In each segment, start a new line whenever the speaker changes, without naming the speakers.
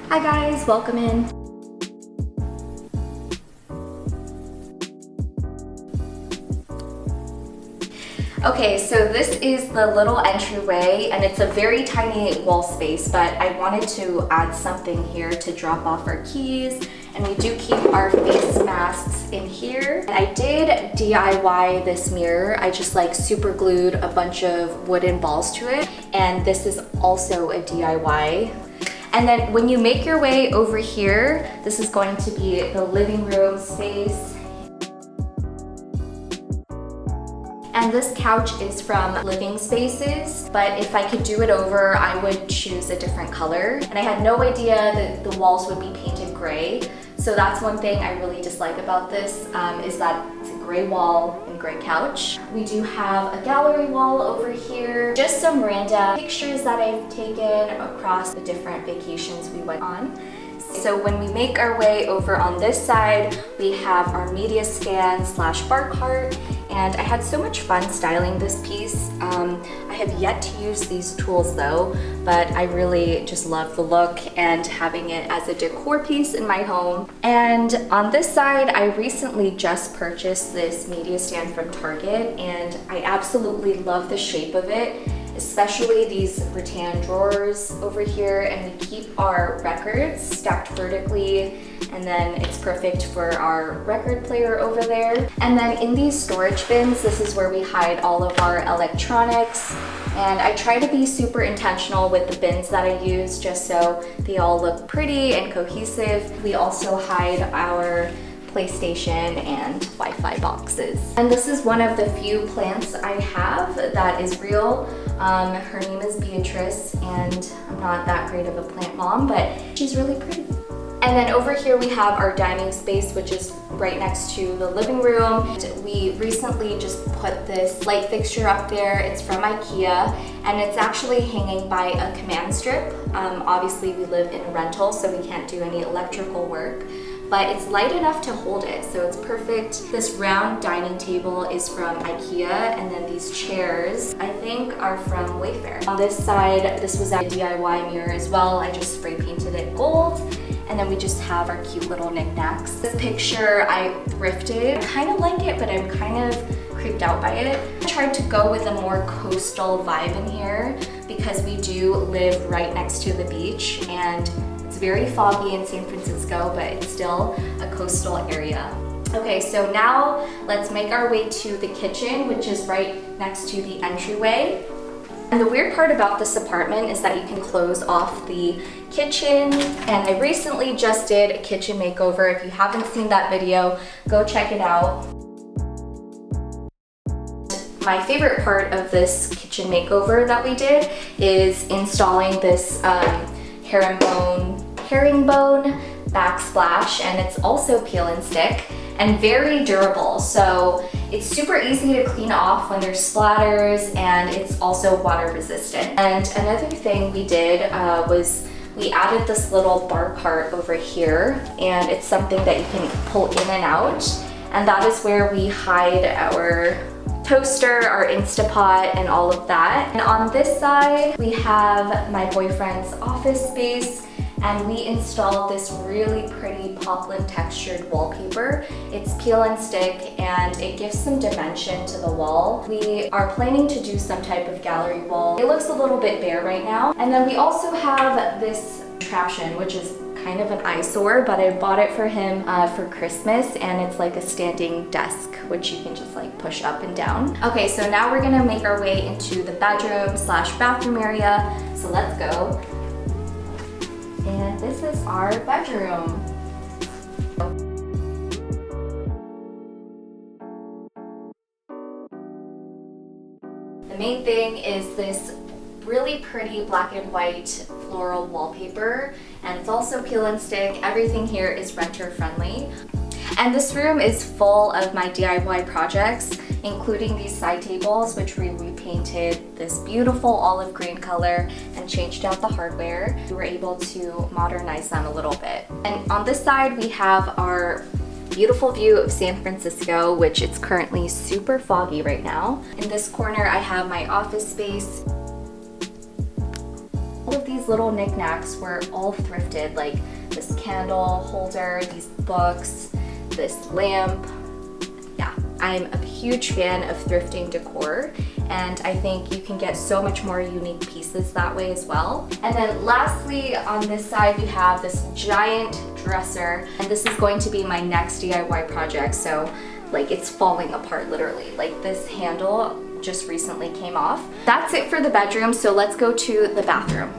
Hi guys, welcome in. Okay, so this is the little entryway and it's a very tiny wall space, but I wanted to add something here to drop off our keys, and we do keep our face masks in here. And I did DIY this mirror. I just like super glued a bunch of wooden balls to it, and this is also a DIY. And then when you make your way over here, this is going to be the living room space. And this couch is from Living Spaces, but if I could do it over, I would choose a different color. And I had no idea that the walls would be painted gray. So that's one thing I really dislike about this, is that it's a gray wall and gray couch. We do have a gallery wall over here. Just some random pictures that I've taken across the different vacations we went on. So when we make our way over on this side, we have our media stand / bar cart, and I had so much fun styling this piece. I have yet to use these tools though, but I really just love the look and having it as a decor piece in my home. And on this side, I recently just purchased this media stand from Target, and I absolutely love the shape of it, especially these rattan drawers over here, and we keep our records stacked vertically, and then it's perfect for our record player over there. And then in these storage bins, this is where we hide all of our electronics, and I try to be super intentional with the bins that I use just so they all look pretty and cohesive. We also hide our PlayStation and Wi-Fi boxes. And this is one of the few plants I have that is real. Her name is Beatrice, and I'm not that great of a plant mom, but she's really pretty. And then over here we have our dining space, which is right next to the living room. We recently just put this light fixture up there. It's from IKEA, and it's actually hanging by a command strip. Obviously we live in a rental, so we can't do any electrical work, but it's light enough to hold it, so it's perfect. This round dining table is from IKEA, and then these chairs, I think, are from Wayfair. On this side, this was a DIY mirror as well. I just spray painted it gold, and then we just have our cute little knickknacks. This picture I thrifted. I kind of like it, but I'm kind of creeped out by it. I tried to go with a more coastal vibe in here because we do live right next to the beach, and it's very foggy in San Francisco, but it's still a coastal area. Okay, so now let's make our way to the kitchen, which is right next to the entryway. And the weird part about this apartment is that you can close off the kitchen, and I recently just did a kitchen makeover. If you haven't seen that video, go check it out. My favorite part of this kitchen makeover that we did is installing this herringbone backsplash, and it's also peel and stick and very durable, so it's super easy to clean off when there's splatters, and it's also water resistant. And another thing we did was we added this little bar cart over here, and it's something that you can pull in and out, and that is where we hide our toaster, our Instapot, and all of that. And on this side, we have my boyfriend's office space, and we installed this really pretty poplin textured wallpaper. It's peel and stick, and it gives some dimension to the wall. We are planning to do some type of gallery wall. It looks a little bit bare right now. And then we also have this contraption, which is kind of an eyesore, but I bought it for him for Christmas, and it's like a standing desk, which you can just like push up and down. Okay, so now we're gonna make our way into the bedroom / bathroom area. So let's go. And this is our bedroom. The main thing is this really pretty black and white floral wallpaper, and it's also peel and stick. Everything here is renter friendly. And this room is full of my DIY projects, including these side tables, which we repainted this beautiful olive green color and changed out the hardware. We were able to modernize them a little bit. And on this side, we have our beautiful view of San Francisco, which it's currently super foggy right now. In this corner, I have my office space. of these little knickknacks were all thrifted, like this candle holder, these books, this lamp. Yeah, I'm a huge fan of thrifting decor, and I think you can get so much more unique pieces that way as well. And then lastly, on this side, we have this giant dresser, and this is going to be my next DIY project. So like it's falling apart literally. Like this handle just recently came off. That's it for the bedroom, so let's go to the bathroom.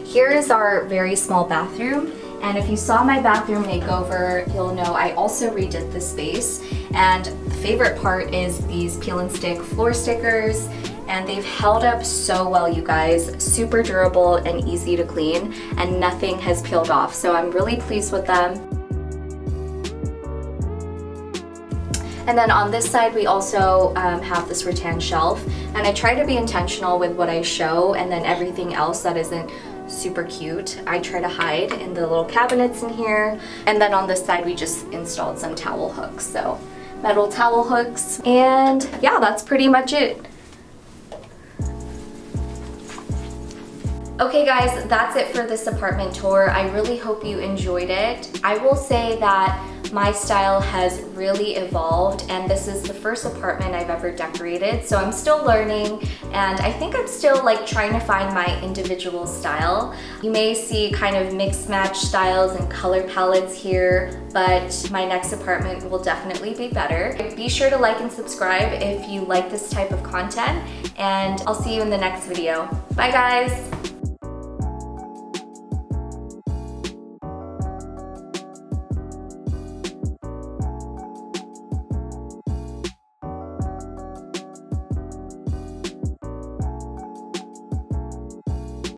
Here is our very small bathroom, and if you saw my bathroom makeover, you'll know I also redid the space. And the favorite part is these peel and stick floor stickers, and they've held up so well, you guys. Super durable and easy to clean, and nothing has peeled off, so I'm really pleased with them. And then on this side, we also have this rattan shelf, and I try to be intentional with what I show, and then everything else that isn't super cute, I try to hide in the little cabinets in here. And then on this side, we just installed some towel hooks, so metal towel hooks. And yeah, that's pretty much it. Okay guys, that's it for this apartment tour. I really hope you enjoyed it. I will say that my style has really evolved, and this is the first apartment I've ever decorated, so I'm still learning, and I think I'm still like trying to find my individual style. You may see kind of mixed match styles and color palettes here, but my next apartment will definitely be better. Be sure to like and subscribe if you like this type of content, and I'll see you in the next video. Bye guys!